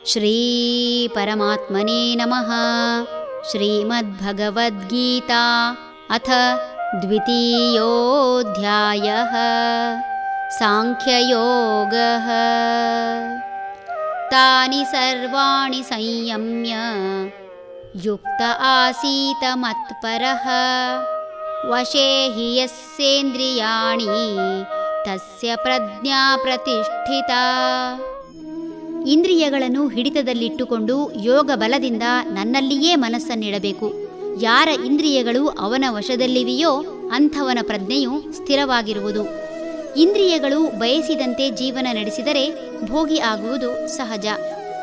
ಶ್ರೀ ಪರಮಾತ್ಮನೇ ನಮಃ. ಶ್ರೀಮದ್ಭಗವದ್ಗೀತಾ ಅಥ ದ್ವಿತೀಯೋऽಧ್ಯಾಯಃ. ಸಾಂಖ್ಯಯೋಗಃ. ತಾನಿ ಸರ್ವಾಣಿ ಸಂಯಮ್ಯ ಯುಕ್ತ ಆಸೀತ ಮತ್ಪರಃ. ವಶೇ ಹಿ ಯಸ್ಯೇಂದ್ರಿಯಾಣಿ ತಸ್ಯ ಪ್ರಜ್ಞಾ ಪ್ರತಿಷ್ಠಿತಾ. ಇಂದ್ರಿಯಗಳನ್ನು ಹಿಡಿತದಲ್ಲಿಟ್ಟುಕೊಂಡು ಯೋಗ ಬಲದಿಂದ ನನ್ನಲ್ಲಿಯೇ ಮನಸ್ಸನ್ನಿಡಬೇಕು. ಯಾರ ಇಂದ್ರಿಯಗಳು ಅವನ ವಶದಲ್ಲಿವೆಯೋ ಅಂಥವನ ಪ್ರಜ್ಞೆಯು ಸ್ಥಿರವಾಗಿರುವುದು. ಇಂದ್ರಿಯಗಳು ಬಯಸಿದಂತೆ ಜೀವನ ನಡೆಸಿದರೆ ಭೋಗಿ ಆಗುವುದು ಸಹಜ.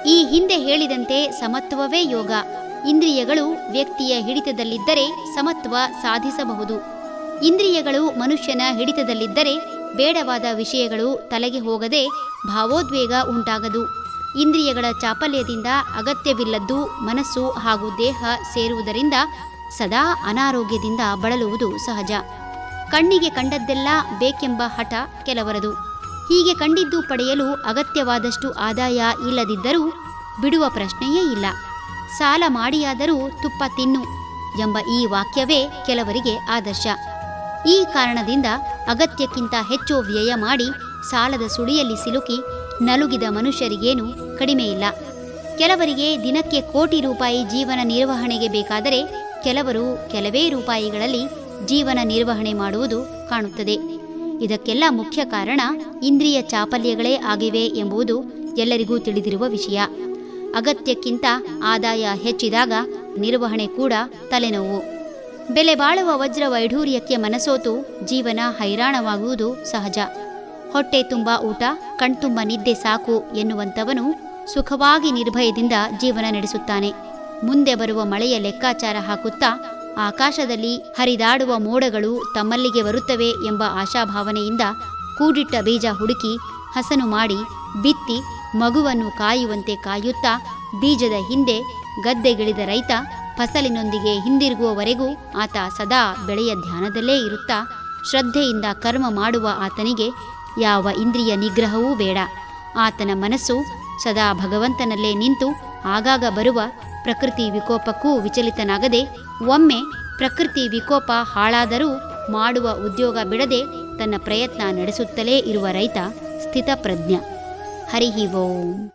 ಈ ಹಿಂದೆ ಹೇಳಿದಂತೆ ಸಮತ್ವವೇ ಯೋಗ. ಇಂದ್ರಿಯಗಳು ವ್ಯಕ್ತಿಯ ಹಿಡಿತದಲ್ಲಿದ್ದರೆ ಸಮತ್ವ ಸಾಧಿಸಬಹುದು. ಇಂದ್ರಿಯಗಳು ಮನುಷ್ಯನ ಹಿಡಿತದಲ್ಲಿದ್ದರೆ ಬೇಡವಾದ ವಿಷಯಗಳು ತಲೆಗೆ ಹೋಗದೆ ಭಾವೋದ್ವೇಗ ಉಂಟಾಗದು. ಇಂದ್ರಿಯಗಳ ಚಾಪಲ್ಯದಿಂದ ಅಗತ್ಯವಿಲ್ಲದ್ದು ಮನಸ್ಸು ಹಾಗೂ ದೇಹ ಸೇರುವುದರಿಂದ ಸದಾ ಅನಾರೋಗ್ಯದಿಂದ ಬಳಲುವುದು ಸಹಜ. ಕಣ್ಣಿಗೆ ಕಂಡದ್ದೆಲ್ಲ ಬೇಕೆಂಬ ಹಠ ಕೆಲವರದು. ಹೀಗೆ ಕಂಡಿದ್ದು ಪಡೆಯಲು ಅಗತ್ಯವಾದಷ್ಟು ಆದಾಯ ಇಲ್ಲದಿದ್ದರೂ ಬಿಡುವ ಪ್ರಶ್ನೆಯೇ ಇಲ್ಲ. ಸಾಲ ಮಾಡಿಯಾದರೂ ತುಪ್ಪ ತಿನ್ನು ಎಂಬ ಈ ವಾಕ್ಯವೇ ಕೆಲವರಿಗೆ ಆದರ್ಶ. ಈ ಕಾರಣದಿಂದ ಅಗತ್ಯಕ್ಕಿಂತ ಹೆಚ್ಚು ವ್ಯಯ ಮಾಡಿ ಸಾಲದ ಸುಳಿಯಲ್ಲಿ ಸಿಲುಕಿ ನಲುಗಿದ ಮನುಷ್ಯರಿಗೇನು ಕಡಿಮೆಯಿಲ್ಲ. ಕೆಲವರಿಗೆ ದಿನಕ್ಕೆ ಕೋಟಿ ರೂಪಾಯಿ ಜೀವನ ನಿರ್ವಹಣೆಗೆ ಬೇಕಾದರೆ ಕೆಲವರು ಕೆಲವೇ ರೂಪಾಯಿಗಳಲ್ಲಿ ಜೀವನ ನಿರ್ವಹಣೆ ಮಾಡುವುದು ಕಾಣುತ್ತದೆ. ಇದಕ್ಕೆಲ್ಲ ಮುಖ್ಯ ಕಾರಣ ಇಂದ್ರಿಯ ಚಾಪಲ್ಯಗಳೇ ಆಗಿವೆ ಎಂಬುದು ಎಲ್ಲರಿಗೂ ತಿಳಿದಿರುವ ವಿಷಯ. ಅಗತ್ಯಕ್ಕಿಂತ ಆದಾಯ ಹೆಚ್ಚಿದಾಗ ನಿರ್ವಹಣೆ ಕೂಡ ತಲೆನೋವು. ಬೆಲೆ ಬಾಳುವ ವಜ್ರ ವೈಢೂರ್ಯಕ್ಕೆ ಮನಸೋತು ಜೀವನ ಹೈರಾಣವಾಗುವುದು ಸಹಜ. ಹೊಟ್ಟೆ ತುಂಬ ಊಟ, ಕಣ್ತುಂಬ ನಿದ್ದೆ ಸಾಕು ಎನ್ನುವಂಥವನು ಸುಖವಾಗಿ ನಿರ್ಭಯದಿಂದ ಜೀವನ ನಡೆಸುತ್ತಾನೆ. ಮುಂದೆ ಬರುವ ಮಳೆಯ ಲೆಕ್ಕಾಚಾರ ಹಾಕುತ್ತಾ ಆಕಾಶದಲ್ಲಿ ಹರಿದಾಡುವ ಮೋಡಗಳು ತಮ್ಮಲ್ಲಿಗೆ ಬರುತ್ತವೆ ಎಂಬ ಆಶಾಭಾವನೆಯಿಂದ ಕೂಡಿಟ್ಟ ಬೀಜ ಹುಡುಕಿ ಹಸನು ಮಾಡಿ ಬಿತ್ತಿ ಮಗುವನ್ನು ಕಾಯುವಂತೆ ಕಾಯುತ್ತಾ ಬೀಜದ ಹಿಂದೆ ಗದ್ದೆಗಿಳಿದ ರೈತ ಫಸಲಿನೊಂದಿಗೆ ಹಿಂದಿರುಗುವವರೆಗೂ ಆತ ಸದಾ ಬೆಳೆಯ ಧ್ಯಾನದಲ್ಲೇ ಇರುತ್ತಾ ಶ್ರದ್ಧೆಯಿಂದ ಕರ್ಮ ಮಾಡುವ ಆತನಿಗೆ ಯಾವ ಇಂದ್ರಿಯ ನಿಗ್ರಹವೂ ಬೇಡ. ಆತನ ಮನಸ್ಸು ಸದಾ ಭಗವಂತನಲ್ಲೇ ನಿಂತು ಆಗಾಗ ಬರುವ ಪ್ರಕೃತಿ ವಿಕೋಪಕ್ಕೂ ವಿಚಲಿತನಾಗದೆ ಒಮ್ಮೆ ಪ್ರಕೃತಿ ವಿಕೋಪ ಹಾಳಾದರೂ ಮಾಡುವ ಉದ್ಯೋಗ ಬಿಡದೆ ತನ್ನ ಪ್ರಯತ್ನ ನಡೆಸುತ್ತಲೇ ಇರುವ ರೈತ ಸ್ಥಿತಪ್ರಜ್ಞ. ಹರಿ ಓಂ.